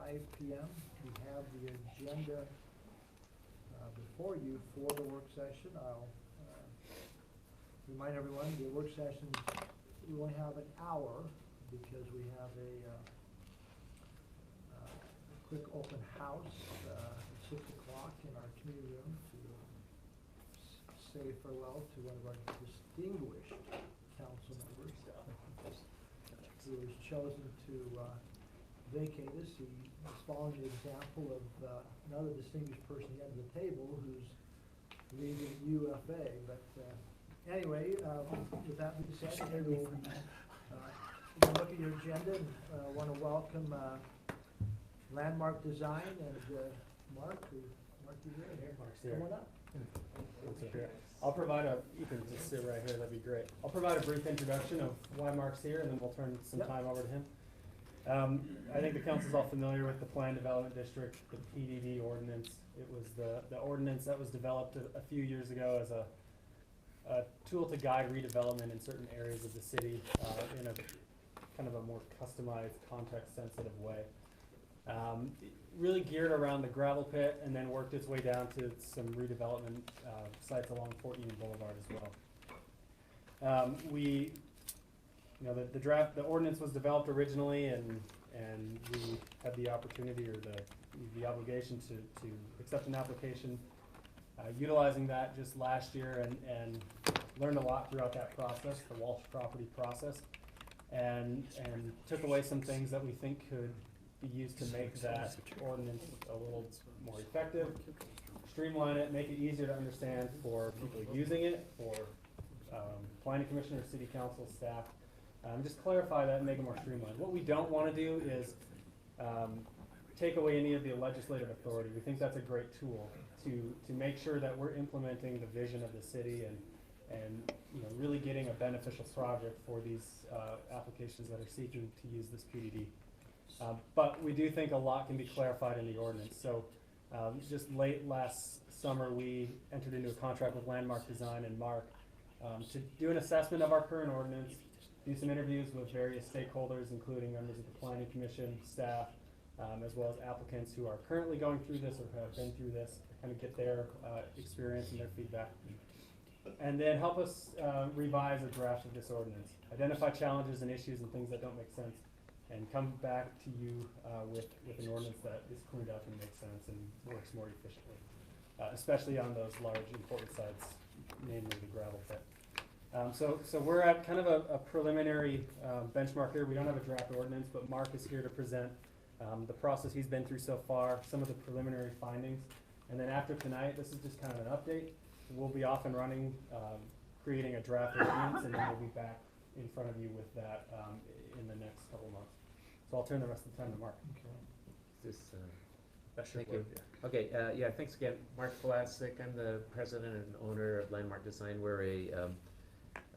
5 p.m. We have the agenda before you for the work session. I'll remind everyone the work session, we only have an hour because we have a quick open house at 6 o'clock in our community room to say farewell to one of our distinguished council members who has chosen to vacate us. He is following the example of another distinguished person at the end of the table who's leaving UFA. But anyway, with that being said, we'll look at your agenda and want to welcome Landmark Design and Mark. Mark, you here? Mark's here. Come on up. I'll provide you can just sit right here, that'd be great. I'll provide a brief introduction of why Mark's here, and then we'll turn some time over to him. I think the council's all familiar with the Plan Development District, the PDD ordinance. It was the ordinance that was developed a few years ago as a tool to guide redevelopment in certain areas of the city in a kind of a more customized, context-sensitive way. Really geared around the gravel pit, and then worked its way down to some redevelopment sites along Fort Union Boulevard as well. The ordinance was developed originally, and we had the opportunity or the obligation to accept an application utilizing that just last year, and learned a lot throughout that process, the Walsh property process, and took away some things that we think could be used to make that ordinance a little more effective, streamline it, make it easier to understand for people using it, for planning commissioner, city council, staff. Just clarify that and make it more streamlined. What we don't want to do is take away any of the legislative authority. We think that's a great tool to make sure that we're implementing the vision of the city and really getting a beneficial project for these applications that are seeking to use this PDD. But we do think a lot can be clarified in the ordinance. So just late last summer, we entered into a contract with Landmark Design and Mark to do an assessment of our current ordinance, do some interviews with various stakeholders, including members of the Planning Commission, staff, as well as applicants who are currently going through this or have been through this, to kind of get their experience and their feedback. And then help us revise a draft of this ordinance, identify challenges and issues and things that don't make sense, and come back to you with an ordinance that is cleaned up and makes sense and works more efficiently, especially on those large important sites, namely the gravel pit. So we're at kind of a preliminary benchmark here. We don't have a draft ordinance, but Mark is here to present the process he's been through so far, some of the preliminary findings, and then after tonight, this is just kind of an update. We'll be off and running, creating a draft ordinance, and then we'll be back in front of you with that in the next couple months. So I'll turn the rest of the time to Mark. Okay. Thank you. Yeah. Okay, yeah, thanks again. Mark Vlasic, I'm the president and owner of Landmark Design. We're a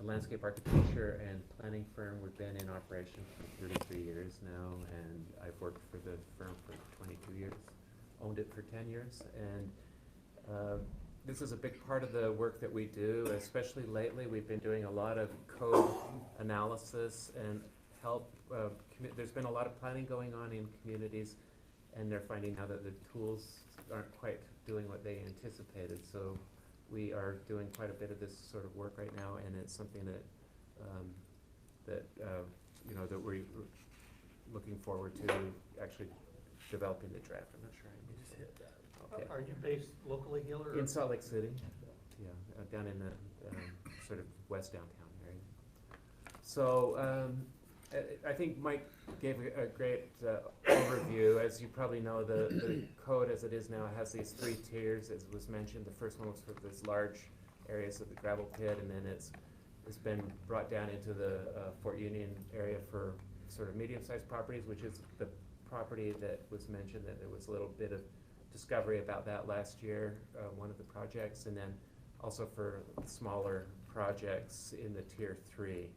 landscape architecture and planning firm. We've been in operation for 33 years now, and I've worked for the firm for 22 years, owned it for 10 years, and this is a big part of the work that we do, especially lately. We've been doing a lot of code analysis and help. There's been a lot of planning going on in communities, and they're finding now that the tools aren't quite doing what they anticipated. So we are doing quite a bit of this sort of work right now, and it's something that that we're looking forward to actually developing the draft. I'm not sure I just hit that. Okay. Are you based locally here or? In Salt Lake City, yeah, down in the sort of west downtown area. So I think Mike gave a great overview. As you probably know, the code as it is now has these 3 tiers, as was mentioned. The first one was for these large areas of the gravel pit, and then it's been brought down into the Fort Union area for sort of medium-sized properties, which is the property that was mentioned, that there was a little bit of discovery about that last year, one of the projects, and then also for smaller projects in the tier 3.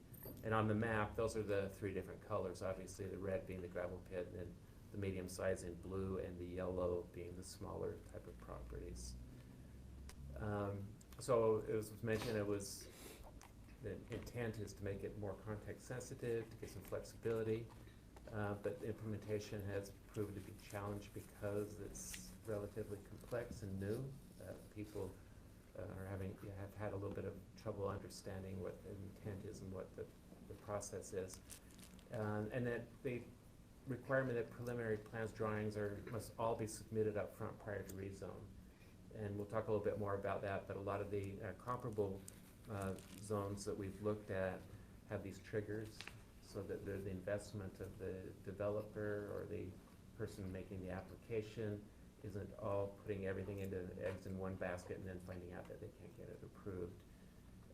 And on the map, those are the 3 different colors, obviously, the red being the gravel pit, and then the medium size in blue, and the yellow being the smaller type of properties. So as was mentioned, the intent is to make it more context sensitive, to get some flexibility. but the implementation has proven to be challenged because it's relatively complex and new. People have had a little bit of trouble understanding what the intent is and what the process is. And that the requirement that preliminary plans drawings must all be submitted up front prior to rezone. And we'll talk a little bit more about that, but a lot of the comparable zones that we've looked at have these triggers, so that the investment of the developer or the person making the application isn't all putting everything into eggs in one basket and then finding out that they can't get it approved.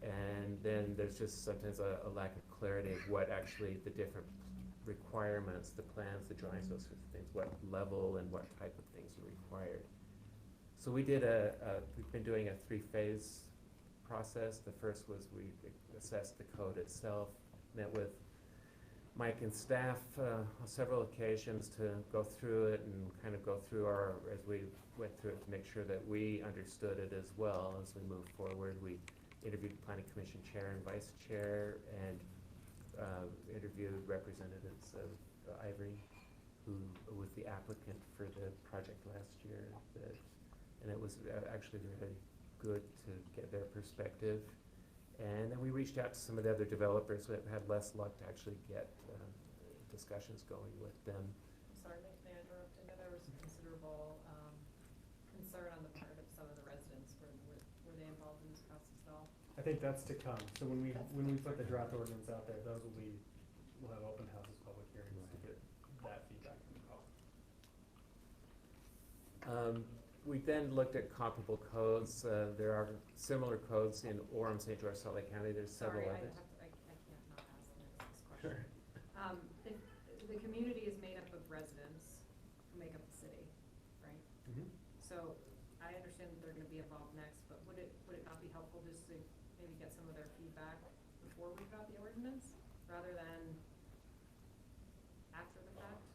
And then there's just sometimes a lack of clarity of what actually the different requirements, the plans, the drawings, those sorts of things, what level and what type of things are required. So we did we've been doing a 3-phase process. The first was we assessed the code itself, met with Mike and staff on several occasions to go through it and kind of go through as we went through it, to make sure that we understood it as well as we moved forward. We interviewed the planning commission chair and vice chair, and interviewed representatives of Ivory, who was the applicant for the project last year. And it was actually really good to get their perspective. And then we reached out to some of the other developers who have had less luck to actually get discussions going with them. I'm sorry, may I interrupt? I know there was considerable concern on the part of some of the residents. Were they involved in this process at all? I think that's to come. So when we put the draft ordinance out there, we'll have open houses, public hearings to get that feedback from the public. We then looked at comparable codes. There are similar codes in Orem, St. George, Salt Lake County. There's several Sorry, others. I can't not ask the next question. If the community is made up of residents who make up the city, right? Mm-hmm. So I understand that they're gonna be involved next, but would it not be helpful just to maybe get some of their feedback before we got the ordinance, rather than after the fact?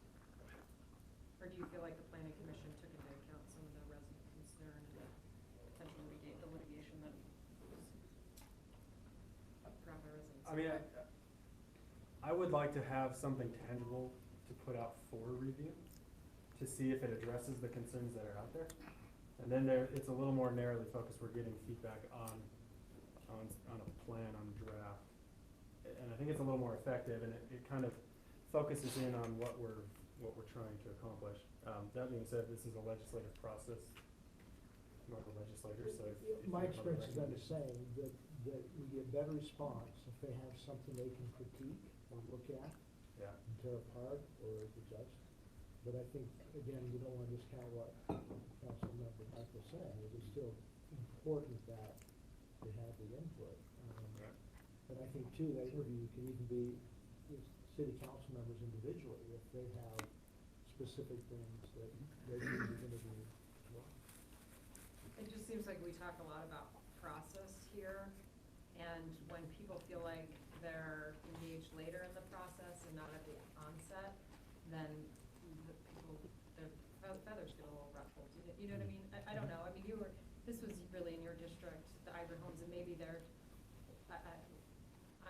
Or do you feel like the planning commission took into account some of the resident concern and potential litigation that was around the residents? I mean, I would like to have something tangible to put out for review, to see if it addresses the concerns that are out there. And then it's a little more narrowly focused. We're getting feedback on a plan, on a draft. And I think it's a little more effective, and it kind of focuses in on what we're trying to accomplish. That being said, this is a legislative process. I'm not a legislator, so. My experience has been the same, that we get better response if they have something they can critique or look at. Yeah. And tear apart or adjust. But I think, again, we don't want to discount what Councilmember Mike was saying. It is still important that they have the input. But I think too, that interview can even be with city council members individually if they have specific things that they need to interview as well. It just seems like we talk a lot about process here, and when people feel like they're engaged later in the process and not at the onset, then their feathers get a little ruffled. You know what I mean? I don't know. I mean, this was really in your district, the Ivory Homes, and maybe I'm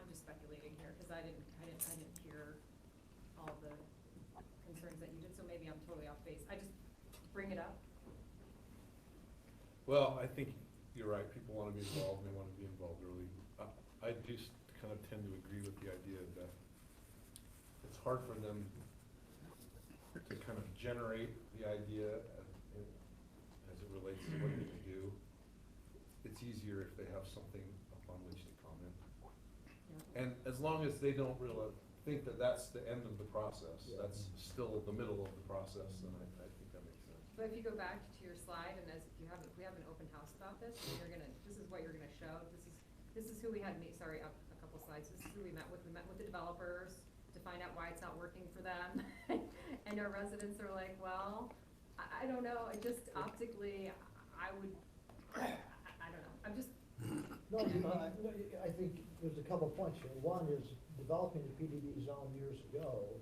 just speculating here because I didn't hear all the concerns that you did, so maybe I'm totally off base. I just bring it up. Well, I think you're right. People want to be involved, and they want to be involved early. I do kind of tend to agree with the idea that it's hard for them to kind of generate the idea as it relates to what they can do. It's easier if they have something upon which to comment. Yeah. And as long as they don't really think that that's the end of the process, Yeah. that's still the middle of the process, then I think that makes sense. But if you go back to your slide, and we have an open house about this, and this is what you're gonna show. This is who we had meet. Sorry, up a couple slides. This is who we met with. We met with the developers to find out why it's not working for them, and our residents are like, well, I don't know. It just optically, I don't know. I'm just. No, I think there's a couple points here. One is developing the PDD zone years ago,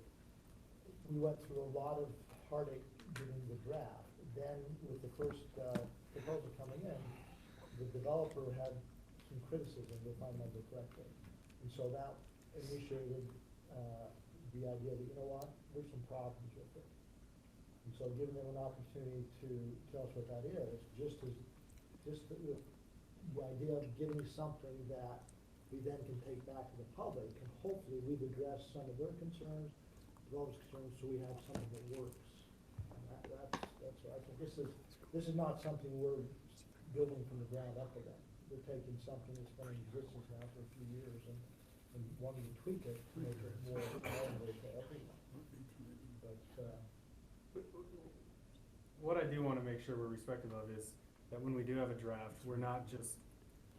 we went through a lot of heartache getting the draft. Then with the first proposal coming in, the developer had some criticism, if I remember correctly. And so that initiated the idea that, you know what, there's some problems with it. And so giving them an opportunity to tell us what that is, just the idea of getting something that we then can take back to the public, and hopefully we've addressed some of their concerns, those concerns, so we have something that works. And that's what I think. This is not something we're building from the ground up again. We're taking something that's been in existence now for a few years and wanting to tweak it to make it more palatable to everyone. But, What I do wanna make sure we're respectful of is that when we do have a draft, we're not just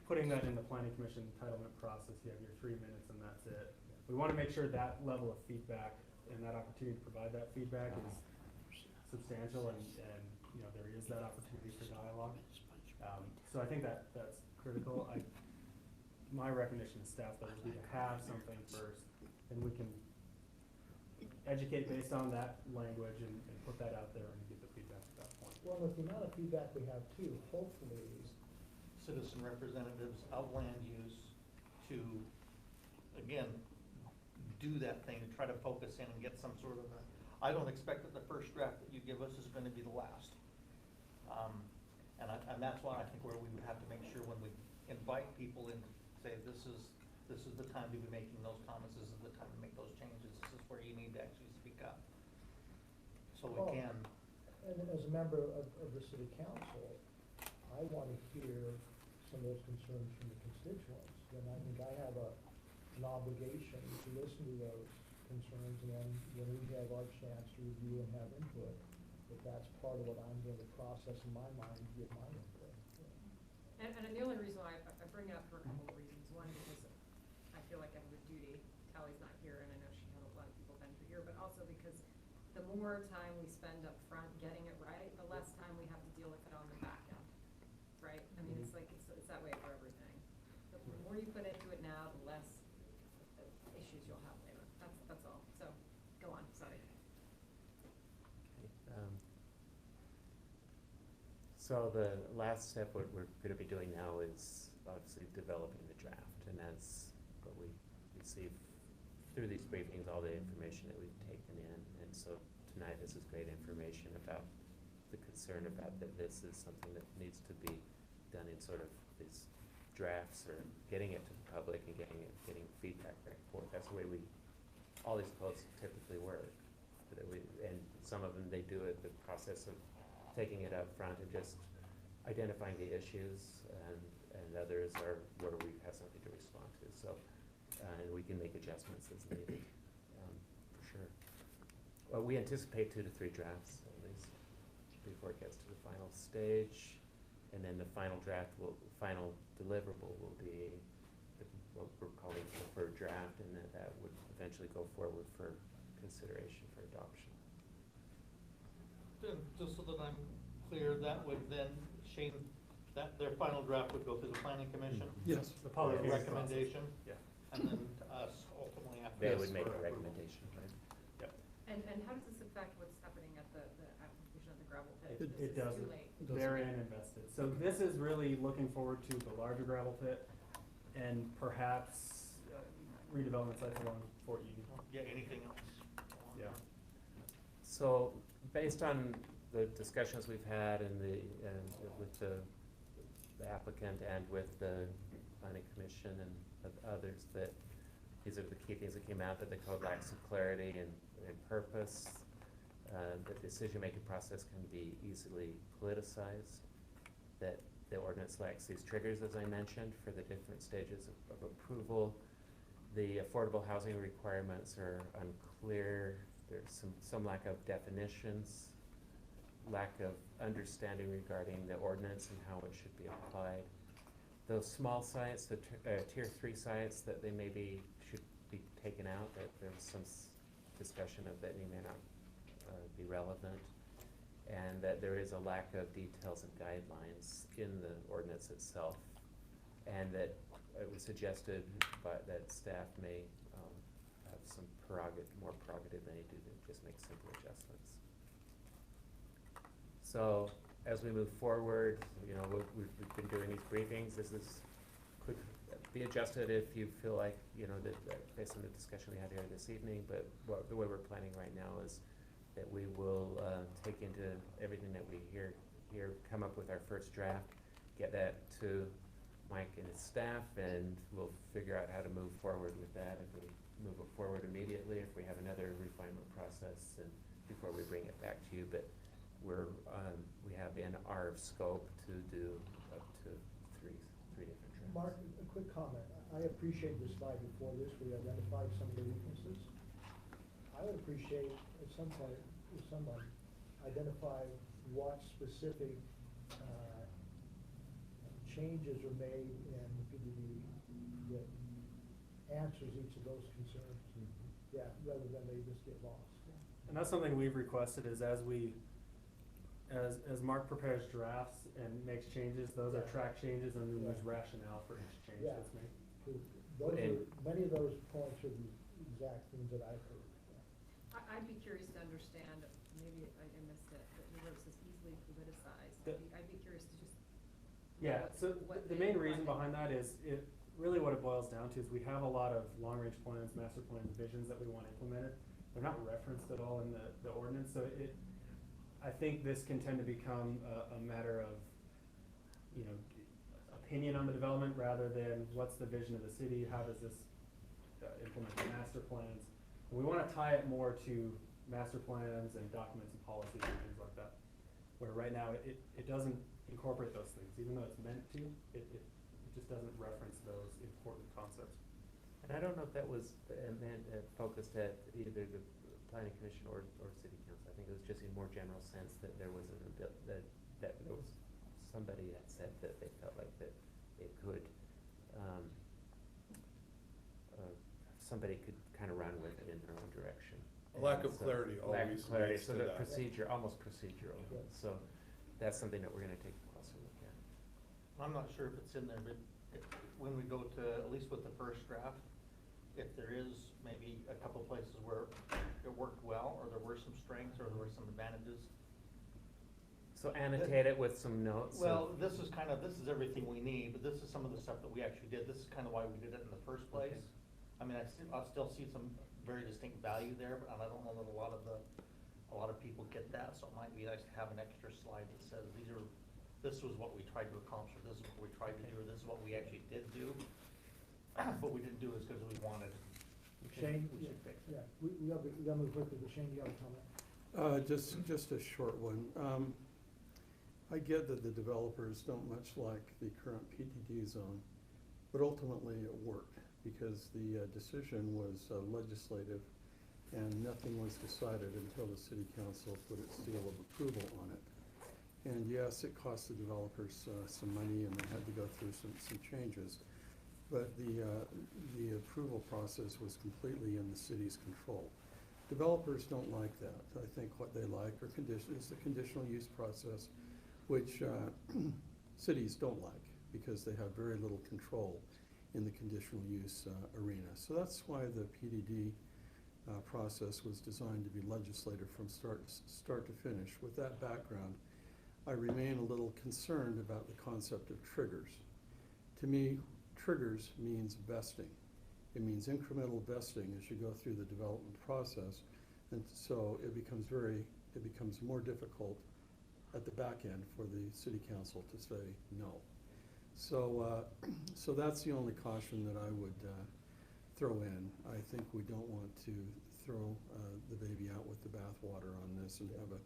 putting that in the planning commission entitlement process, you have your 3 minutes and that's it. We wanna make sure that level of feedback and that opportunity to provide that feedback is substantial and, you know, there is that opportunity for dialogue. So I think that's critical. My recognition to staff though would be to have something first, and we can educate based on that language and put that out there and get the feedback at that point. well, with the amount of feedback we have too, hopefully, Citizen representatives of land use to, again, do that thing, to try to focus in and get some sort of I don't expect that the first draft that you give us is gonna be the last. And that's why I think where we would have to make sure when we invite people in, say, this is the time to be making those comments, this is the time to make those changes, this is where you need to actually speak up. So we Well, can. and as a member of the city council, I want to hear some of those concerns from the constituents. And I think I have an obligation to listen to those concerns, and then when we have our chance to review and have input, that's part of what I'm going to process in my mind to give my input. And the only reason why I bring it up for a couple of reasons. One, because I feel like I have a duty. Tally's not here, and I know she had a lot of people been through here, but also because the more time we spend up front getting it right, the less time we have to deal with it on the back end, right? I mean, it's like, it's that way for everything. The more you put into it now, the less issues you'll have later. That's all. So, go on, sorry. So the last step, what we're gonna be doing now is obviously developing the draft, and that's what we receive through these briefings, all the information that we've taken in. And so tonight, this is great information about the concern about that this is something that needs to be done in sort of these drafts, or getting it to the public and getting feedback back and forth. That's the way all these posts typically work. And some of them, they do it, the process of taking it up front and just identifying the issues, and others are where we have something to respond to. So, and we can make adjustments as needed, for sure. Well, we anticipate 2 to 3 drafts at least before it gets to the final stage, and then the final final deliverable will be what we're calling the preferred draft, and that would eventually go forward for consideration for adoption. Just so that I'm clear, that would then, Shane, that their final draft would go through the planning commission? Yes. The For public a hearing recommendation? process. Yeah. And then to us ultimately after. They this would make for a approval. recommendation, right? Yep. And how does this affect what's happening at the application of the gravel pit? It This is doesn't. too late. They're in invested. So this is really looking forward to the larger gravel pit and perhaps redevelopment sites along Fort Union. Yeah, anything else? Yeah. So, based on the discussions we've had and with the applicant and with the planning commission and others, that these are the key things that came out, that the code lacks some clarity and purpose. The decision-making process can be easily politicized, that the ordinance lacks these triggers, as I mentioned, for the different stages of approval. The affordable housing requirements are unclear. There's some lack of definitions, lack of understanding regarding the ordinance and how it should be applied. Those small sites, the tier 3 sites, that they maybe should be taken out, that there's some discussion of that may not be relevant, and that there is a lack of details and guidelines in the ordinance itself, and that it was suggested that staff may have some more prerogative than they do to just make simple adjustments. So as we move forward, you know, we've been doing these briefings. This could be adjusted if you feel like, you know, that based on the discussion we had here this evening, but the way we're planning right now is that we will, take into everything that we hear, come up with our first draft, get that to Mike and his staff, and we'll figure out how to move forward with that, if we move it forward immediately, if we have another refinement process, and before we bring it back to you, but we have in our scope to do up to three different drafts. Mark, a quick comment. I appreciate the slide before this, we identified some of the weaknesses. I would appreciate at some point, if someone identified what specific, changes are made in the PDD that answers each of those concerns. Yeah, rather than they just get lost. And that's something we've requested, is as Mark prepares drafts and makes changes, those are track changes, and then there's rationale for each change Yeah. that's made. Those are, many of those points are the exact things that I've heard. I'd be curious to understand, maybe I missed it, but where it says easily politicized. I'd be curious to just. Yeah, so the main reason behind that is, really what it boils down to is we have a lot of long-range plans, master plans, visions that we want implemented. They're not referenced at all in the ordinance, so I think this can tend to become a matter of, you know, opinion on the development rather than what's the vision of the city, how does this implement the master plans. And we wanna tie it more to master plans and documents and policies and things like that. Where right now, it doesn't incorporate those things, even though it's meant to, it just doesn't reference those important concepts. And I don't know if that was focused at either the planning commission or city council. I think it was just in more general sense that there was that there was somebody that said that they felt like that it could, somebody could kind of run with it in their own direction. A lack of So, clarity lack always of clarity, leads so to the that. procedure, almost procedural, so that's something that we're gonna take a closer look at. I'm not sure if it's in there, but when we go to, at least with the first draft, if there is maybe a couple places where it worked well, or there were some strengths, or there were some advantages. So annotate it with some notes. Well, this is everything we need, but this is some of the stuff that we actually did. This is kind of why we did it in the first place. Okay. I mean, I still see some very distinct value there, but I don't know that a lot of people get that, so it might be nice to have an extra slide that says, this was what we tried to accomplish, or this is what we tried to do, or this is what we actually did do. But we didn't do it because we wanted. Shane, We should fix it. yeah, we gotta move quickly, but Shane, do you have a comment? Just a short one. I get that the developers don't much like the current PDD zone, but ultimately it worked because the decision was legislative and nothing was decided until the city council put its seal of approval on it. And yes, it cost the developers some money and they had to go through some changes. But the approval process was completely in the city's control. Developers don't like that. I think what they like is the conditional use process, which cities don't like because they have very little control in the conditional use arena. So that's why the PDD process was designed to be legislative from start to finish. With that background, I remain a little concerned about the concept of triggers. To me, triggers means vesting. It means incremental vesting as you go through the development process, and so it becomes more difficult at the back end for the city council to say no. So that's the only caution that I would throw in. I think we don't want to throw the baby out with the bathwater on this and have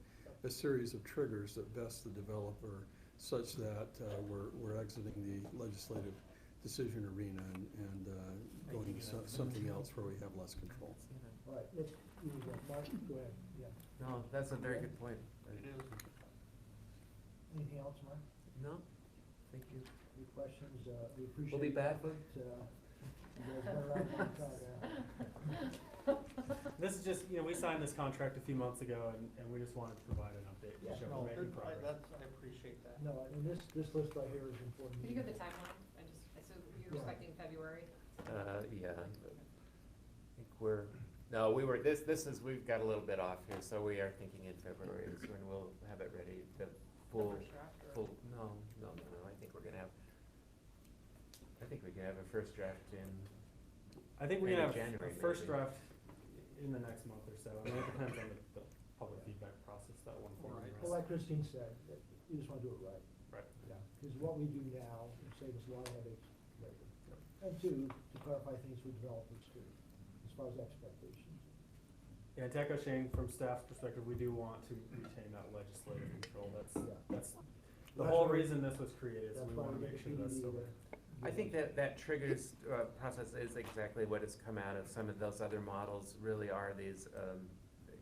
a series of triggers that vest the developer such that we're exiting the legislative decision arena and going to something else where we have less control. All right, let's, Mark, go ahead, yeah. No, that's a very good point. It is. Anything else, Mark? No, thank you. Any questions? We appreciate. We'll be back. But, you guys been around a long time, This is just, we signed this contract a few months ago, and we just wanted to provide an update to Yeah, show No, we're making progress. I appreciate that. No, and this list right here is important. Can you give the timeline? So you're Yeah. expecting February? Yeah, I think we've got a little bit off here, so we are thinking in February is when we'll have it ready, the full, first draft, or- no, I think we're gonna have, I think we you have a first draft in? I think we Maybe have January, a first maybe. draft in the next month or so. I mean, it depends on the public feedback process that one form. Right. Well, like Christine said, that you just wanna do it right. Right. Yeah, because what we do now will save us a lot of headaches later. And two, to clarify things for developers too, as far as expectations. Yeah, and to echo Shane, from staff's perspective, we do want to retain that legislative control. That's the That's whole why- reason this was created, so That's we why wanna we make get sure the that's still PDD there. I think that triggers, process is exactly what has come out of some of those other models, really are these,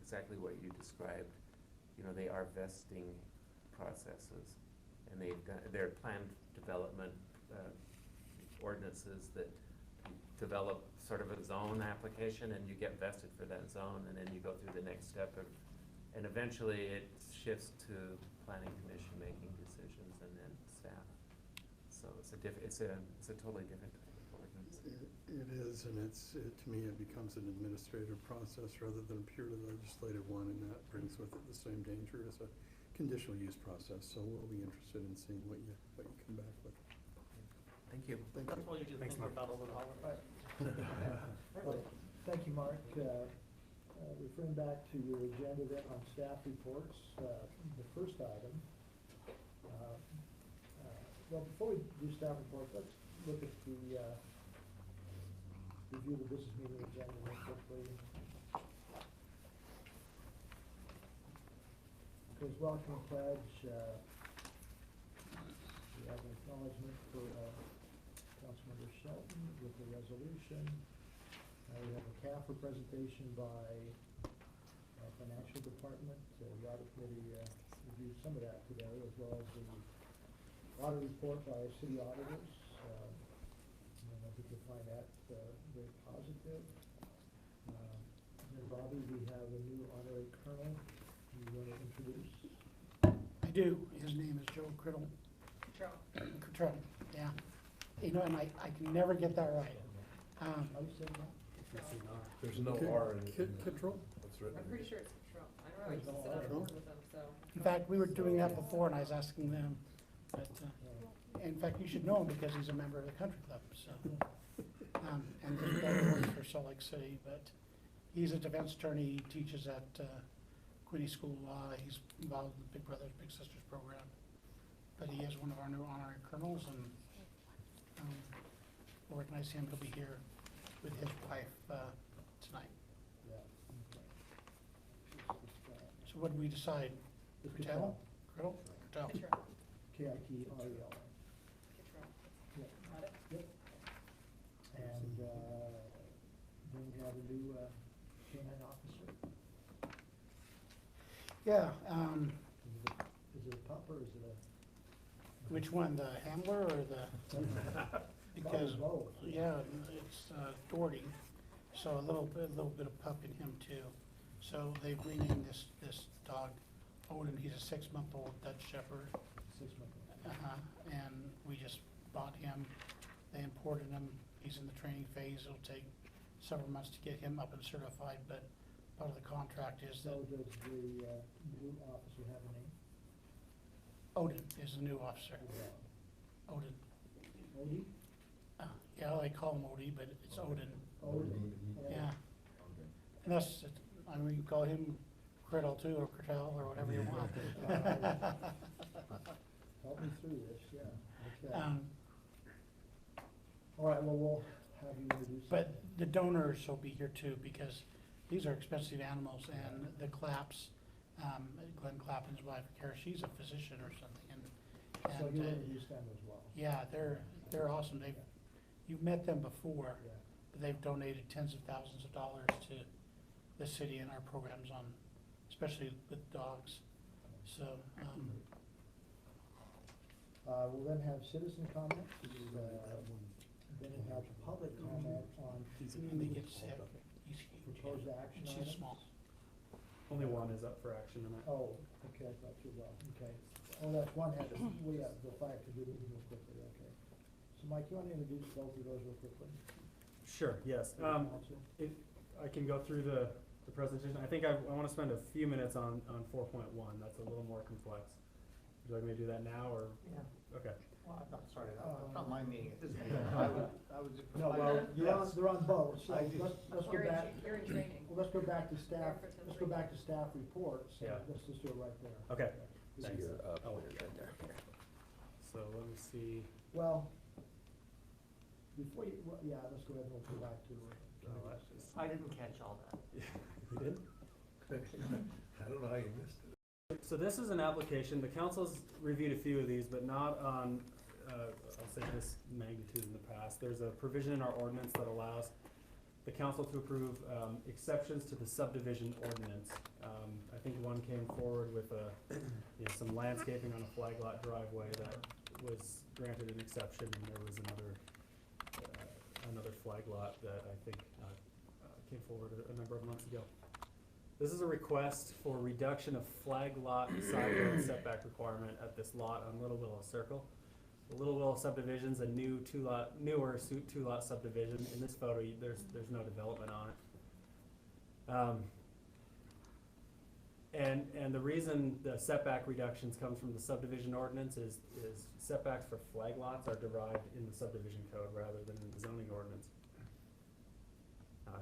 exactly what you described. You know, they are vesting processes, and they're planned development, ordinances that develop sort of a zone application, and you get vested for that zone, and then you go through the next step of, and eventually it shifts to planning commission making decisions and then staff. So it's a totally different type of ordinance. It is, and to me, it becomes an administrative process rather than a purely legislative one, and that brings with it the same danger as a conditional use process. So we'll be interested in seeing what you come back with. Thank you. Thank That's you. why you do Thanks, think Mark. about over the holidays. Okay, thank you, Mark. Referring back to your agenda then on staff reports, the first item. Well, before we do staff reports, let's look at the, review the business meeting agenda real quickly. Because welcome pledge, we have an acknowledgement for, Councilmember Shelton with the resolution. We have a CAFR presentation by Financial Department. The audit committee reviewed some of that today, as well as the audit report by city auditors. And I think you'll find that very positive. And then Bobby, we have a new honorary colonel you want to introduce. I do. His name is Joe Criddle. Cottrell, yeah. You know, and I can never get that right. How do you say that? There's no Kid- R in it. Kid Control? That's written. I'm pretty sure it's Trump. I don't know, I used to There's sit no on a R. board with them, so. In fact, we were doing that before and I was asking them, but, in fact, you should know him because he's a member of the country club, so. And his brother works for Salt Lake City, but he's a defense attorney, he teaches at, Quincy School of Law. He's involved in the Big Brothers Big Sisters program. But he is one of our new honorary colonels, and we'll recognize him. He'll be here with his wife tonight. Yeah. So what did we decide? It's Criddle? Criddle? Criddle. K-I-T-R-E-L. Yep. Got it? Yep. And then we have a new canine officer. Yeah, Is it a pup or is it a? which one, the Handler or the, because, Probably both. yeah, it's Doherty, so a little bit of pup in him too. So they've renamed this dog Odin. He's a 6-month-old Dutch Shepherd. 6 months. And we just bought him, they imported him, he's in the training phase, it'll take several months to get him up and certified, but part of the contract is So that does the new officer have a name? Odin is the new officer, Odin. Odie? Yeah, they call him Odie, but it's Odin, Odie. yeah. And that's, I mean, you can call him Criddle too, or Criddle, or whatever you want. Help me through this, yeah. Okay. All right, well, we'll have you introduce. But the donors will be here too, because these are expensive animals, and the Claps, Glenn Clapton's wife, Kara, she's a physician or something, So and, you introduce them as well. yeah, they're awesome. You've met them before, Yeah. but they've donated tens of thousands of dollars to the city and our programs on, especially with dogs, so, We'll then have citizen comments, then we'll have public comment on when they get sick, he's huge. proposed action She's items. small. Only one is up for action tonight. Oh, okay, I thought you were, okay. Oh, that's one had, we have the fact to do it real quickly, okay. So Mike, you wanna introduce both of those real quickly? Sure, yes. For the council? I can go through the presentation. I think I wanna spend a few minutes on 4.1. That's a little more complex. you like me to do that now, or? Yeah. Okay. Well, I'm not sorry, it's not my meeting, it's his meeting. I was. No, well, Yes. they're on both, so I do. let's go You're in, back. you're in training. Well, let's go back to staff, There for let's go back to staff reports, so Yeah. let's just do it right there. Okay. This Thanks. is- Oh, right there. So let me see. Well, before you, well, yeah, let's go ahead and we'll go back to. Oh, that's just- I didn't catch all that. You did? I don't know how you missed it. So this is an application, the council's reviewed a few of these, but not on, I'll say this magnitude in the past. There's a provision in our ordinance that allows the council to approve, exceptions to the subdivision ordinance. I think one came forward with some landscaping on a flag lot driveway that was granted an exception, and there was another flag lot that I think, came forward a number of months ago. This is a request for reduction of flag lot side yard setback requirement at this lot on Little Willow Circle. The Little Willow subdivision's a newer two-lot subdivision. In this photo, there's no development on it. And the reason the setback reductions comes from the subdivision ordinance is setbacks for flag lots are derived in the subdivision code rather than in the zoning ordinance.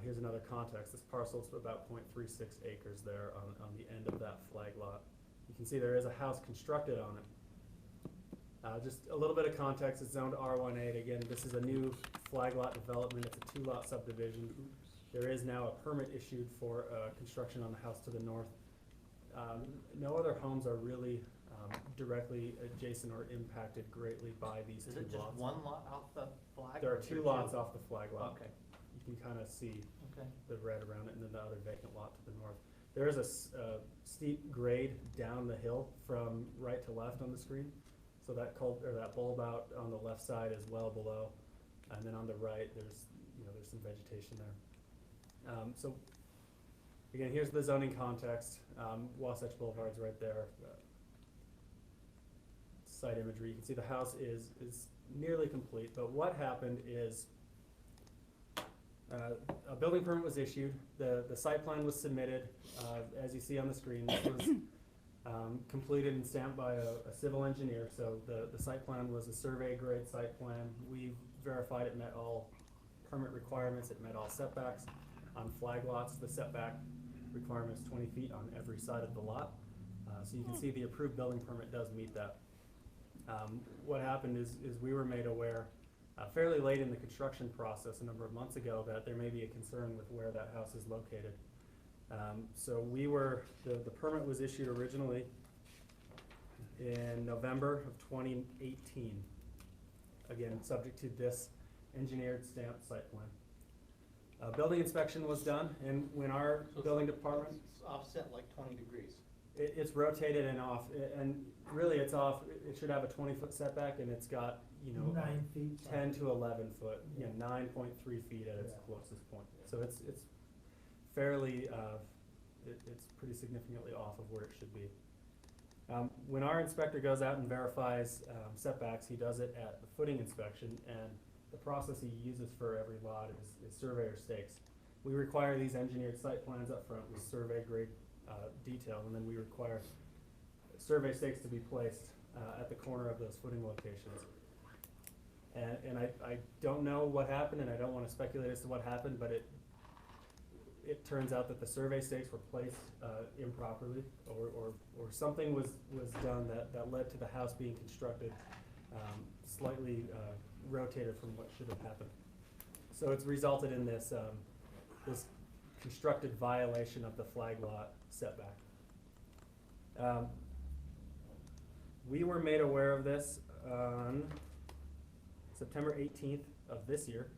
Here's another context. This parcel's about 0.36 acres there on the end of that flag lot. You can see there is a house constructed on it. Just a little bit of context, it's zoned R18. Again, this is a new flag lot development. It's a two-lot subdivision. There is now a permit issued for construction on the house to the north. No other homes are really directly adjacent or impacted greatly by these Is two it just lots. one lot off the flag? There or are is two there lots off the flag lot. Okay, You can kind of see okay. the red around it, and then the other vacant lot to the north. There is a steep grade down the hill from right to left on the screen. So that bulb out on the left side is well below, and then on the right, there's some vegetation there. So again, here's the zoning context. Wasatch Boulevard's right there. Site imagery. You can see the house is nearly complete, but what happened is a building permit was issued, the site plan was submitted, as you see on the screen. This was completed and stamped by a civil engineer, so the site plan was a survey grade site plan. We verified it met all permit requirements, it met all setbacks. On flag lots, the setback requirement is 20 feet on every side of the lot. So you can see the approved building permit does meet that. What happened is we were made aware fairly late in the construction process a number of months ago that there may be a concern with where that house is located. So the permit was issued originally in November of 2018. Again, subject to this engineered stamped site plan. Building inspection was done, and when our So building department, It's offset like 20 degrees. it's rotated and off, and really it's off, it should have a 20-foot setback, and it's got, 9 feet. 10 to 11 foot, Yeah. 9.3 feet at its Yeah. closest point. So it's fairly, it's pretty significantly off of where it should be. When our inspector goes out and verifies setbacks, he does it at the footing inspection, and the process he uses for every lot is surveyor stakes. We require these engineered site plans up front with survey grade detail, and then we require survey stakes to be placed at the corner of those footing locations. And I don't know what happened, and I don't want to speculate as to what happened, but it turns out that the survey stakes were placed improperly, or something was done that led to the house being constructed slightly rotated from what should have happened. So it's resulted in this constructed violation of the flag lot setback. We were made aware of this on September 18th of this year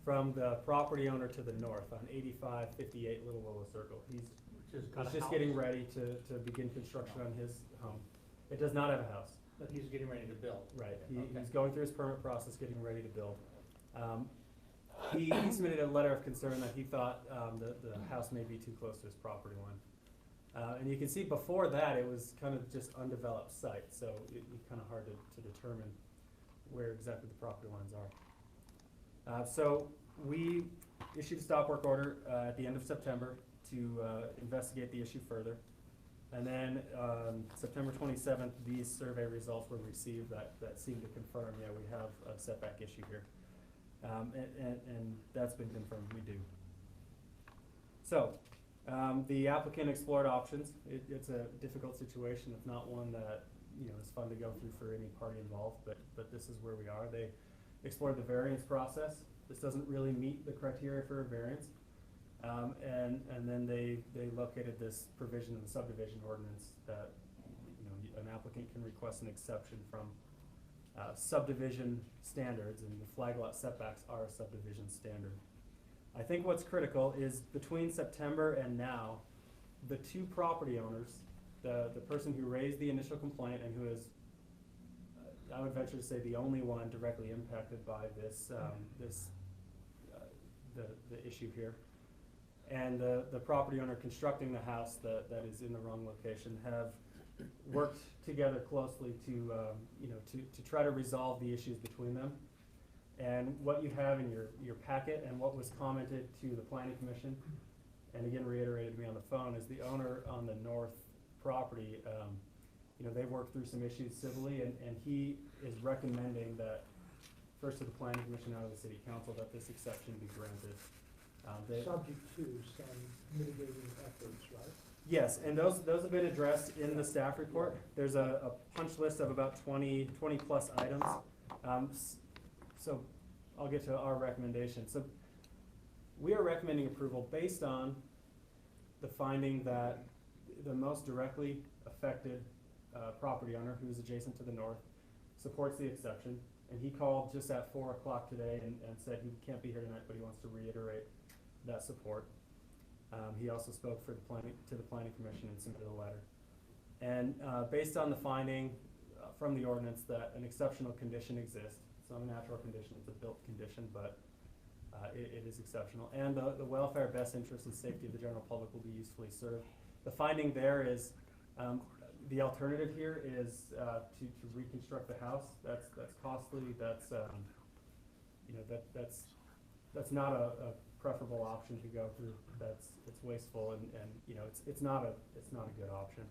from the property owner to the north on 8558 Little Willow Circle. He's Which is got a just house, getting ready to begin construction on his home. It does not have a house. But he's getting ready to build. Right, Okay. he's going through his permit process, getting ready to build. He submitted a letter of concern that he thought the house may be too close to his property line. And you can see before that, it was kind of just undeveloped site, so it's kind of hard to determine where exactly the property lines are. So we issued a stop work order at the end of September to investigate the issue further. And then, September 27th, these survey results were received that seem to confirm, yeah, we have a setback issue here. And that's been confirmed, we do. So, the applicant explored options. It's a difficult situation. It's not one that, is fun to go through for any party involved, but this is where we are. They explored the variance process. This doesn't really meet the criteria for a variance. And then they located this provision in the subdivision ordinance that, an applicant can request an exception from subdivision standards, and the flag lot setbacks are a subdivision standard. I think what's critical is between September and now, the two property owners, the person who raised the initial complaint and who is, I would venture to say, the only one directly impacted by this, the issue here, and the property owner constructing the house that is in the wrong location have worked together closely to try to resolve the issues between them. And what you have in your packet and what was commented to the planning commission, and again reiterated to me on the phone, is the owner on the north property, they worked through some issues civilly, and he is recommending that, first to the planning commission, out of the city council, that this exception be granted. Subject to some mitigating efforts, right? Yes, and those have been addressed in the staff report. There's a punch list of about 20 plus items. So I'll get to our recommendation. So we are recommending approval based on the finding that the most directly affected property owner, who is adjacent to the north, supports the exception. And he called just at 4 o'clock today and said he can't be here tonight, but he wants to reiterate that support. He also spoke to the planning commission and submitted a letter. And based on the finding from the ordinance that an exceptional condition exists, it's not a natural condition, it's a built condition, but it is exceptional. And the welfare, best interest, and safety of the general public will be usefully served. The finding there is, the alternative here is to reconstruct the house. That's costly. That's that's not a preferable option to go through. It's wasteful, and it's not a good option.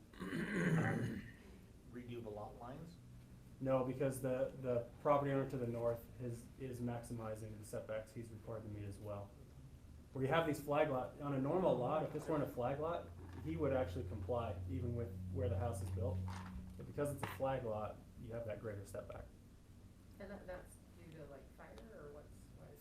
Redo the lot lines? No, because the property owner to the north is maximizing the setbacks he's required to meet as well. Where you have these flag lot, on a normal lot, if this weren't a flag lot, he would actually comply even with where the house is built. But because it's a flag lot, you have that greater setback. And that's due to like fire or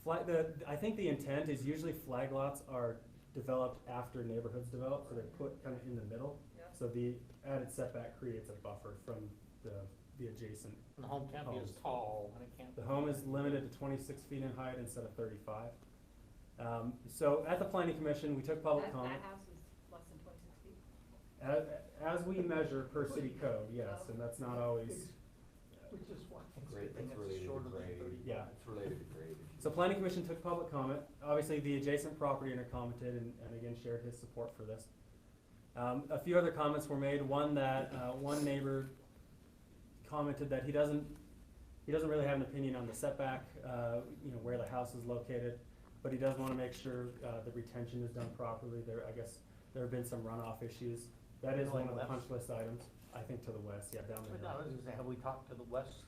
what's? I think the intent is usually flag lots are developed after neighborhoods develop, so they're put kind of in the middle. Yeah. So the added setback creates a buffer from the adjacent. And the home can't be as homes. tall, and it can't. The home is limited to 26 feet in height instead of 35. So at the planning commission, we took public comment. That house is less than 26 feet? As we measure per city code, yes, and that's not always. Which is why it's Grade, good thing that's it's related to shorter than grade. 30. Yeah. It's related to grade. So planning commission took public comment. Obviously, the adjacent property owner commented and again shared his support for this. A few other comments were made. One that one neighbor commented that he doesn't really have an opinion on the setback, where the house is located, but he does want to make sure the retention is done properly. I guess there have been some runoff issues. That is one of the punch list items. I think to the west, yeah, down But the no, I hill. was gonna say, have we talked to the west?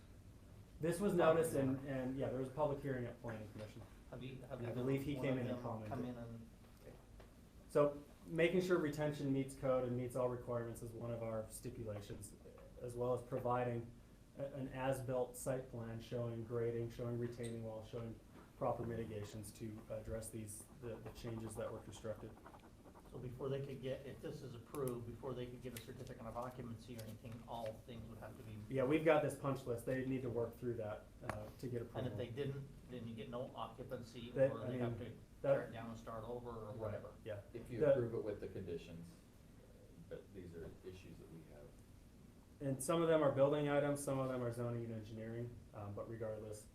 This was noticed and yeah, there was a public hearing at planning commission. Have you I believe he one came of in and them commented. Come in and, So making sure retention meets code and meets all requirements is one of our stipulations, as well as providing an as-built site plan showing grading, showing retaining walls, showing proper mitigations to address the changes that were constructed. so before they could get, if this is approved, before they could get a certificate of occupancy or anything, all things would have to be. Yeah, we've got this punch list. They need to work through that to get approval. And if they didn't, then you get no occupancy, That- or I they mean, have to tear it down and start over, or Right, whatever. yeah. If you The- approve it with the conditions, but these are issues that we have. And some of them are building items, some of them are zoning and engineering, but regardless,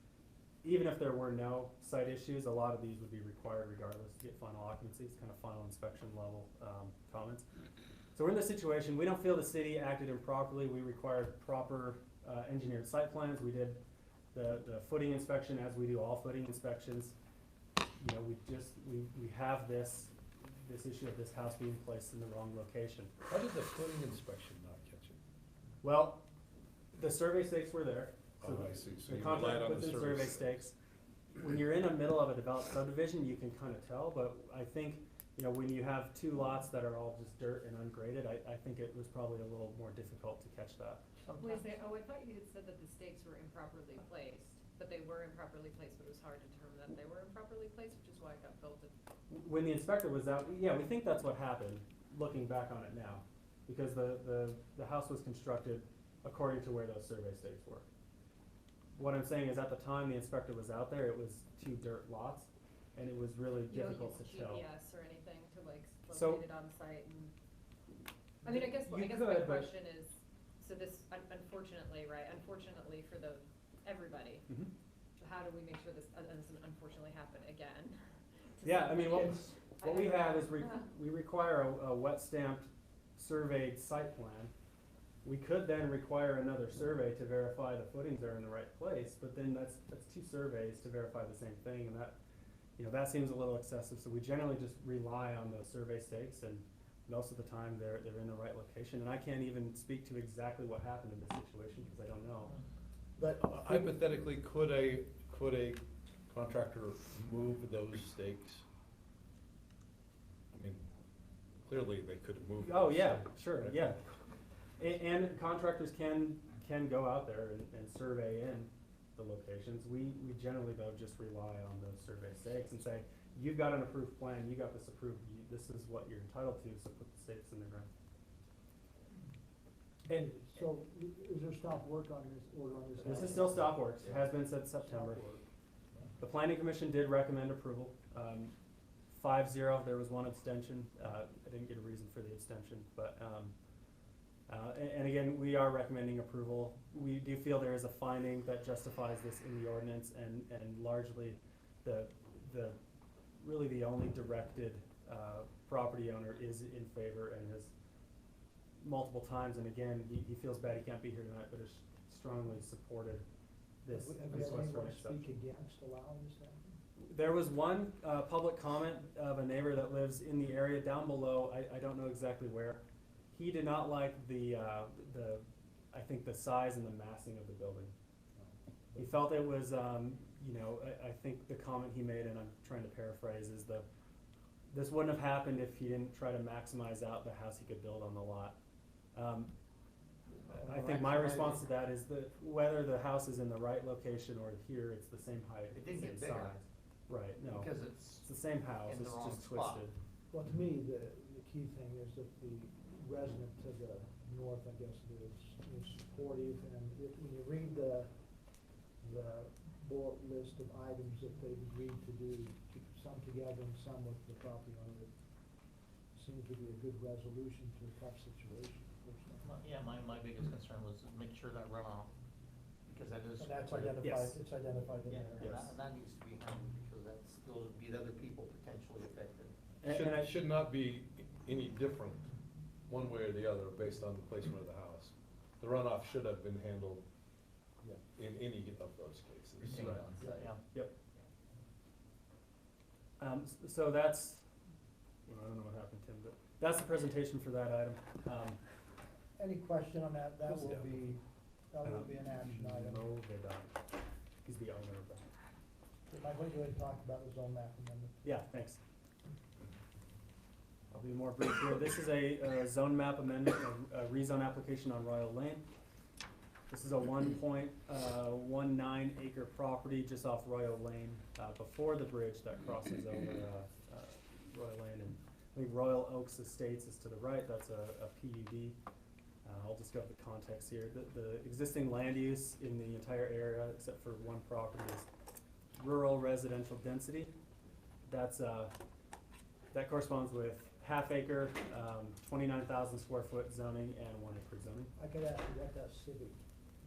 even if there were no site issues, a lot of these would be required regardless to get final occupancy. It's kind of final inspection level comments. So we're in this situation. We don't feel the city acted improperly. We required proper engineered site plans. We did the footing inspection as we do all footing inspections. We have this this issue of this house being placed in the wrong location. How did the footing inspection not catch it? Well, the survey stakes were there. So Oh, I see, so the you contract relied on puts the in survey. survey stakes. When you're in the middle of a developed subdivision, you can kind of tell, but I think, you know, when you have two lots that are all just dirt and ungraded, I think it was probably a little more difficult to catch that. Wait, I thought you had said that the stakes were improperly placed, but they were improperly placed, but it was hard to determine that they were improperly placed, which is why it got built in. When the inspector was out, yeah, we think that's what happened, looking back on it now. Because the house was constructed according to where those survey stakes were. What I'm saying is at the time the inspector was out there, it was two dirt lots, and it was really You don't difficult to use tell. GPS or anything to like So- locate it on site and, I mean, I guess You my could, but- question is, so this, unfortunately, right, unfortunately for everybody, Mhm. how do we make sure this doesn't unfortunately happen again? to Yeah, I mean, somebody? what we I don't have know. is we require a wet stamped surveyed site plan. We could then require another survey to verify the footings are in the right place, but then that's two surveys to verify the same thing, and that, you know, that seems a little excessive, so we generally just rely on those survey stakes, and most of the time they're in the right location, and I can't even speak to exactly what happened in this situation, because I don't know. But Hypothetically, could a contractor move those stakes? I mean, clearly they could have moved. Oh, those yeah, stakes, sure, right? yeah. And contractors can go out there and survey in the locations. We generally though just rely on those survey stakes and say, you've got an approved plan, you got this approved, this is what you're entitled to, so put the stakes in the ground. And So is there stop work on this, order on this? this is still stop works, it has been since September. Stop work. The planning commission did recommend approval, 5-0, there was one abstention, I didn't get a reason for the abstention, but, and again, we are recommending approval. We do feel there is a finding that justifies this in the ordinance, and largely really the only directed, property owner is in favor and has multiple times, and again, he feels bad he can't be here tonight, but has strongly supported this Have you request had for an anyone exception. speak against allowing this to happen? There was one, public comment of a neighbor that lives in the area down below, I don't know exactly where. He did not like I think the size and the massing of the building. He felt it was, you know, I think the comment he made, and I'm trying to paraphrase, is this wouldn't have happened if he didn't try to maximize out the house he could build on the lot. I think my response to that is that whether the house is in the right location or here, it's the same height, It it's the didn't same get bigger. size. Right, no, Because it's it's the same house, in the it's wrong just spot. twisted. Well, to me, the key thing is that the resident to the north, I guess it is supportive, and when you read the bullet list of items that they've agreed to do, some together and some with the property owner, it seems to be a good resolution to a tough situation, personally. Yeah, my biggest concern was to make sure that runoff, because that is. And that's quite a- Yes. it's identified in Yeah, there. Yes. and that needs to be handled, because those would be the other people potentially affected. And I- Should not be any different, one way or the other, based on the placement of the house. The runoff should have been handled in any of those cases. Retained Right. on site. Yeah. Yep. So that's, well, I don't know what happened, Tim, but that's the presentation for that item. Any question on that? That will Yeah. be an action item. No, they don't. He's the owner of that. Might want to go ahead and talk about the zone map amendment. Yeah, thanks. I'll be more brief here. This is a zone map amendment, a rezone application on Royal Lane. This is a 1.19 acre property just off Royal Lane, before the bridge that crosses over, Royal Lane. And I think Royal Oaks Estates is to the right, that's a PUD. I'll just go over the context here. The existing land use in the entire area, except for one property, is rural residential density. That's, that corresponds with half acre, 29,000 square foot zoning and 1 acre zoning. I could ask you what that civic.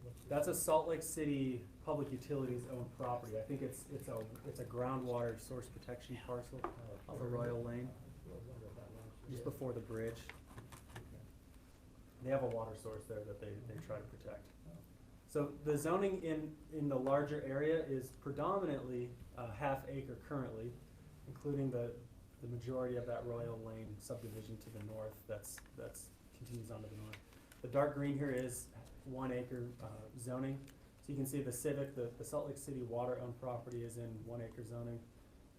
what's the- That's a Salt Lake City Public Utilities owned property. I think it's a groundwater source protection parcel off of Royal Lane, just before the bridge. They have a water source there that they try to protect. So the zoning in the larger area is predominantly half acre currently, including the the majority of that Royal Lane subdivision to the north, that's continues on to the north. The dark green here is 1 acre zoning. So you can see the Civic, the Salt Lake City water-owned property is in 1 acre zoning.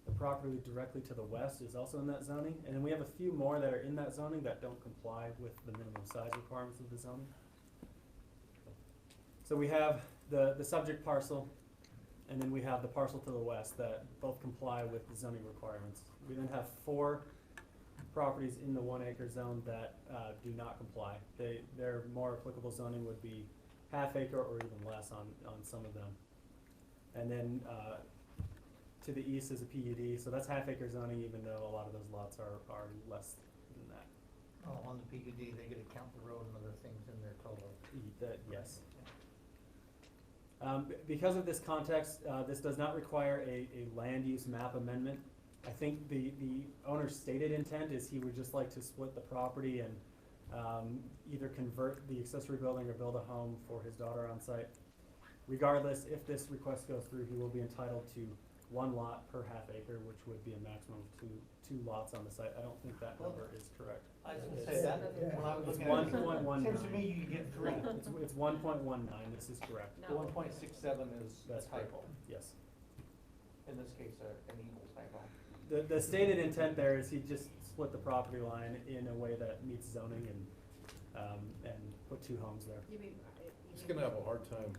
The property directly to the west is also in that zoning, and then we have a few more that are in that zoning that don't comply with the minimum size requirements of the zoning. So we have the subject parcel, and then we have the parcel to the west that both comply with the zoning requirements. We then have 4 properties in the 1 acre zone that do not comply. Their more applicable zoning would be half acre or even less on some of them. And then to the east is a PUD, so that's half acre zoning, even though a lot of those lots are less than that. Oh, on the PUD, they get to count the road and other things in their total. Yes. Because of this context, this does not require a land use map amendment. I think the owner's stated intent is he would just like to split the property and either convert the accessory building or build a home for his daughter on site. Regardless, if this request goes through, he will be entitled to 1 lot per half acre, which would be a maximum of two lots on the site. I don't think that number is correct. I was gonna say that, when I was It's looking at it, 1.19. seems to me you get 3. It's 1.19, this is correct. The 1.67 is a That's correct. typo, Yes. in this case, an evil typo. The stated intent there is he just split the property line in a way that meets zoning and put 2 homes there. You mean, He's gonna have a hard time.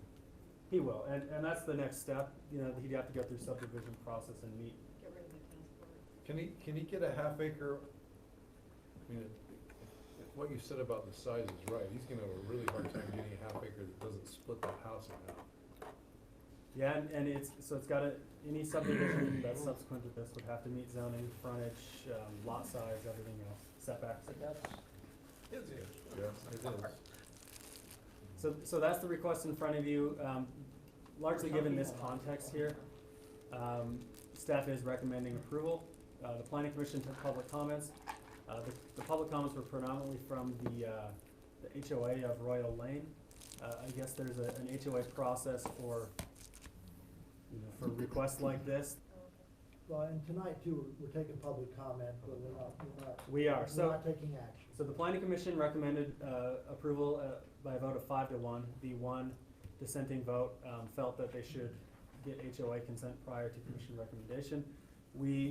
He will, and that's the next step. You know, he'd have to go through subdivision process and meet. get rid of the transport. Can he get a half acre? I mean, what you said about the size is right. He's gonna have a really hard time getting a half acre that doesn't split the house in half. Yeah, and it's got any subdivision that's subsequent to this would have to meet zoning, frontage, lot size, everything else, setbacks. But that's, Yeah, it is. So that's the request in front of you. Largely given this context here, staff is recommending approval. The planning commission took public comments. The public comments were predominantly from the HOA of Royal Lane. I guess there's an HOA process for, for requests like this. Well, and tonight too, we're taking public comment, but we're not We are, we're not taking action. So the planning commission recommended approval by a vote of 5 to 1. The one dissenting vote felt that they should get HOA consent prior to commission recommendation.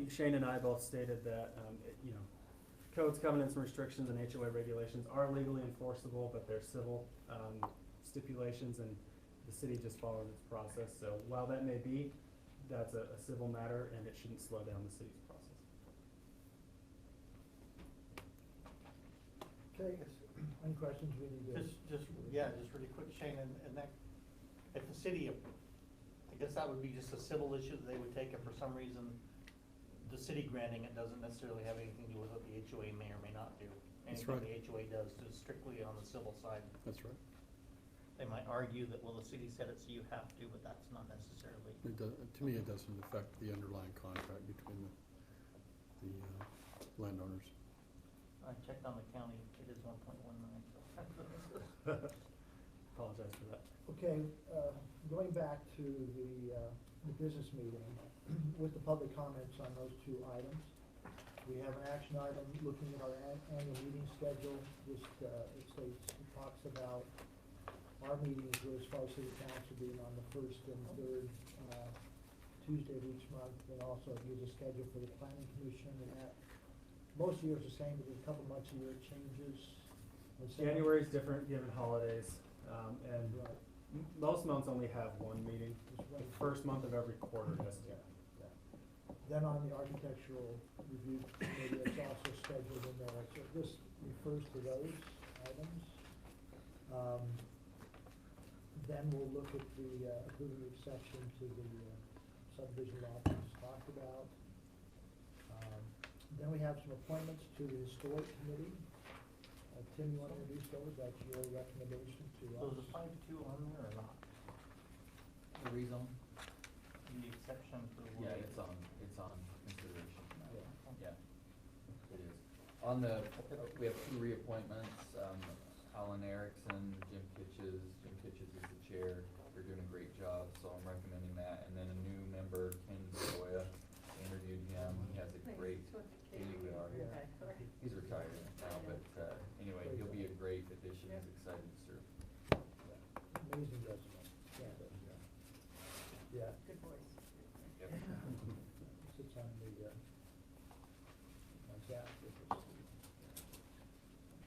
Shane and I both stated that, codes, covenants, and restrictions and HOA regulations are legally enforceable, but they're civil stipulations, and the city just follows its process. So while that may be, that's a civil matter, and it shouldn't slow down the city's process. Okay, any questions we need to? just really quick, Shane, and that, if the city, I guess that would be just a civil issue that they would take if for some reason the city granting it doesn't necessarily have anything to do with what the HOA may or may not do. That's Anything right. the HOA does is strictly on the civil side. That's right. They might argue that, well, the city said it, so you have to, but that's not necessarily. To me, it doesn't affect the underlying contract between the landowners. I checked on the county, it is 1.19, so. Apologize for that. Okay, going back to the business meeting, with the public comments on those 2 items, we have an action item looking at our annual meeting schedule. Just, it talks about our meetings with as far as city council being on the 1st and 3rd Tuesday of each month, and also it gives a schedule for the planning commission, and that most years the same, but there's a couple months a year it changes. January is different given holidays, and Right. most months only have 1 meeting. Just The one. first month of every quarter has 2. Yeah. Then on the architectural review committee, it's also scheduled in there, so this refers to those items. Then we'll look at the approving the exception to the subdivision law we just talked about. Then we have some appointments to the historic committee. Tim, you want to introduce those? That's your recommendation to us. So is the 5-2 on there or not? The rezone? The exception for. Yeah, it's on consideration now. Yeah. Yeah, it is. On we have 2 reappointments, Alan Erickson, Jim Kitches. Jim Kitches is the chair. They're doing a great job, so I'm recommending that. And then a new member, Ken Zoya, interviewed him. He has a great Yeah. Good voice. Yep. Sits on the, on that with us.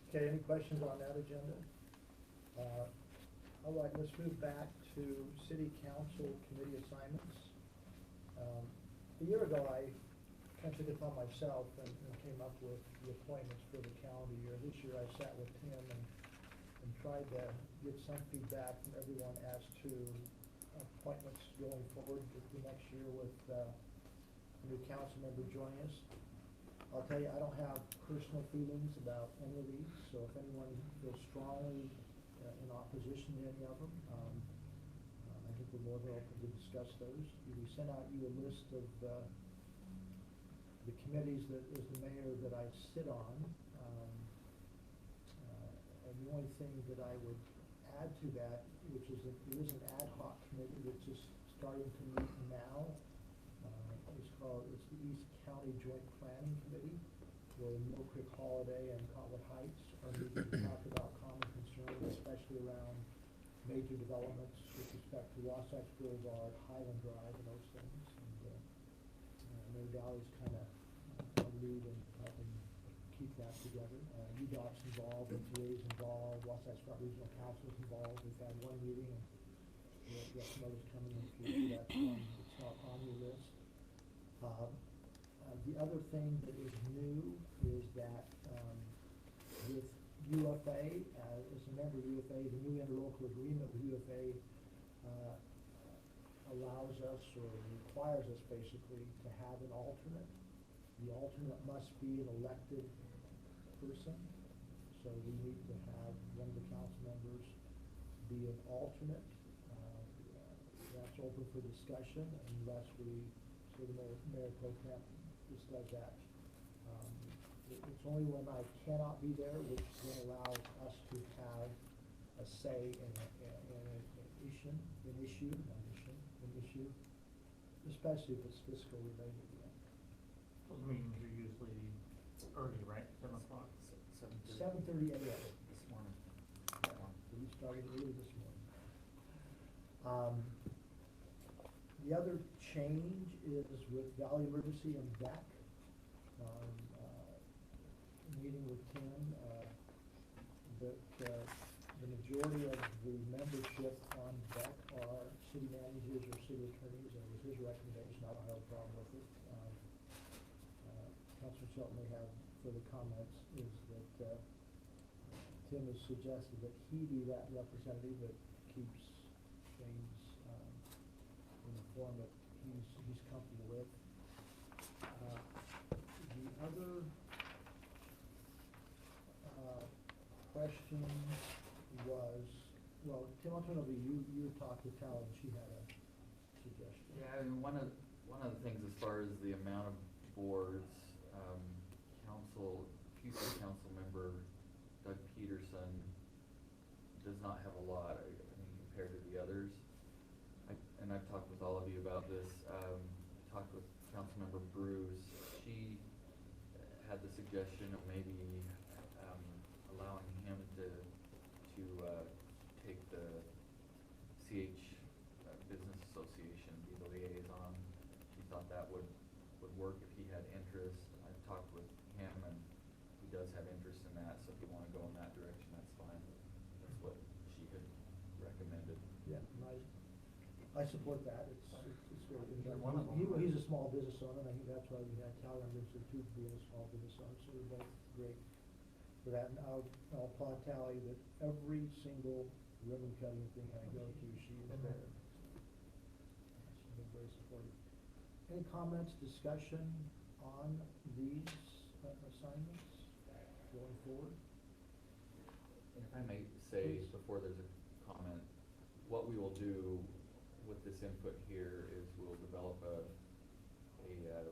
Okay, any questions on that agenda? All right, let's move back to city council committee assignments. A year ago, I kind of took it upon myself and came up with the appointments for the calendar year. This year, I sat with Tim and tried to get some feedback from everyone as to appointments going forward the next year with a new council member joining us. I'll tell you, I don't have personal feelings about any of these, so if anyone feels strongly in opposition to any of them, I think we're more than open to discuss those. We sent out you a list of the committees that, as the mayor, that I sit on. And the only thing that I would add to that, which is that there is an ad hoc committee that's just starting to meet now. It's the East County Joint Planning Committee, where Mill Creek Holiday and Cottonwood Heights are meeting to talk about common concerns, especially around major developments with respect to Wasatch Boulevard, Highland Drive, and those things. And Mayor Dowley's kind of lead in helping keep that together. UDOT's involved, MTA's involved, Wasatch Front Regional Council's involved. We've had one meeting, and we have some others coming in the future. That's one that's not on your list. The other thing that is new is that with UFA, as a member of UFA, the new interlocal agreement with UFA allows us or requires us basically to have an alternate. The alternate must be an elected person, so we need to have one of the council members be an alternate. That's open for discussion unless we, so the Mayor Pro Tem just does that. It's only when I cannot be there, which then allows us to have a say in an issue, especially if it's fiscal related. Those meetings are usually early, right, 7:00? 7:30 a.m. This morning. We started early this morning. The other change is with Valley Emergency and Beck. Meeting with Tim, that the majority of the membership on Beck are city managers or city attorneys, and it was his recommendation. I don't have a problem with it. Councilor Shelton may have further comments, is that Tim has suggested that he be that representative that keeps things in the form that he's comfortable with. The other question was, well, Tim, I'll turn over to you. You talked to Tal and she had a suggestion. Yeah, I mean, one of the things as far as the amount of boards, future council member Doug Peterson does not have a lot, I mean, compared to the others. And I've talked with all of you about this. I talked with Councilmember Bruce. She had the suggestion of maybe allowing him to take the CH Business Association, be the liaison. She thought that would work if he had interest. I've talked with him and he does have interest in that, so if you want to go in that direction, that's fine. That's what she had recommended. Yeah, I support that. It's very, Either one of them, right? he's a small business owner, and I think that's why we had Tal Emergency too, being a small business owner, so we're both great for that. And I'll applaud Tally that every single ribbon cutting thing I go to, she is there. She's been very supportive. Any comments, discussion on these assignments going forward? And if I may say, Please. before there's a comment, what we will do with this input here is we'll develop a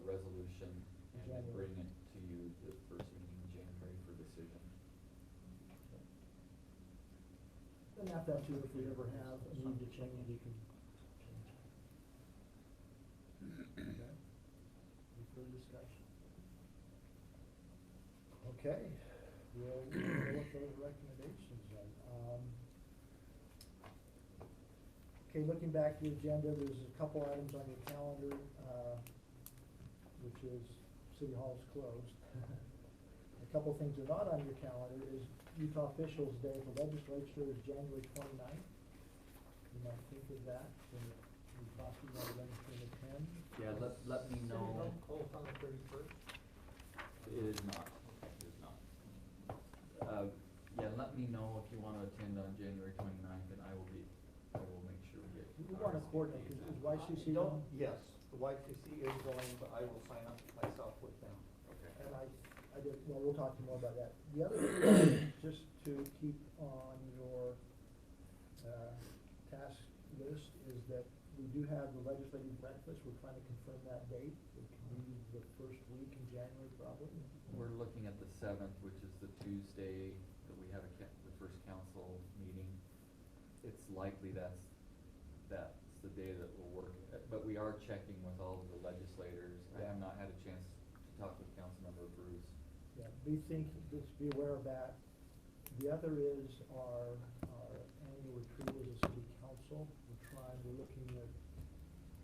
resolution and then January. bring it to you the first meeting in January for decision. And after that too, if we ever have a need to change, we can change it. Okay. Any further discussion? Okay, we'll go with those recommendations then. Okay, looking back at the agenda, there's a couple items on your calendar, which is City Hall's closed. A couple things that are not on your calendar is Utah Officials Day for Legislature is January 29th. You might think of that when we talked about legislative attend. Yeah, let me City know. Hall closed on the 31st. It is not, it is not. Yeah, let me know if you wanna attend on January 29th, and I will make sure we get. We want to coordinate, RSVPs is in. YCC Don't, going? yes, the YCC is going, but I will sign up myself with them. Okay. And I did, well, we'll talk more about that. The other thing, just to keep on your, task list, is that we do have the legislative breakfast. We're trying to confirm that date. It can be the first week in January, probably. We're looking at the 7th, which is the Tuesday that we have the first council meeting. It's likely that's the day that will work, but we are checking with all of the legislators. I have not had a chance to talk with Councilmember Bruce. Yeah, just be aware of that. The other is our annual retreat as a city council. We're looking at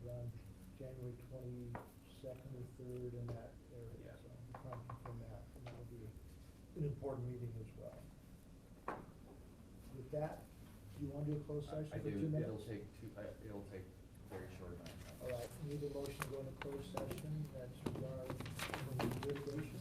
around January 22nd or 3rd in that area. Yeah. So we're trying to confirm that, and that will be an important meeting as well. With that, do you want to do a closed session I for do, 2 minutes? it'll take a very short amount of time. All right, need a motion to go into closed session. That's regarding litigation.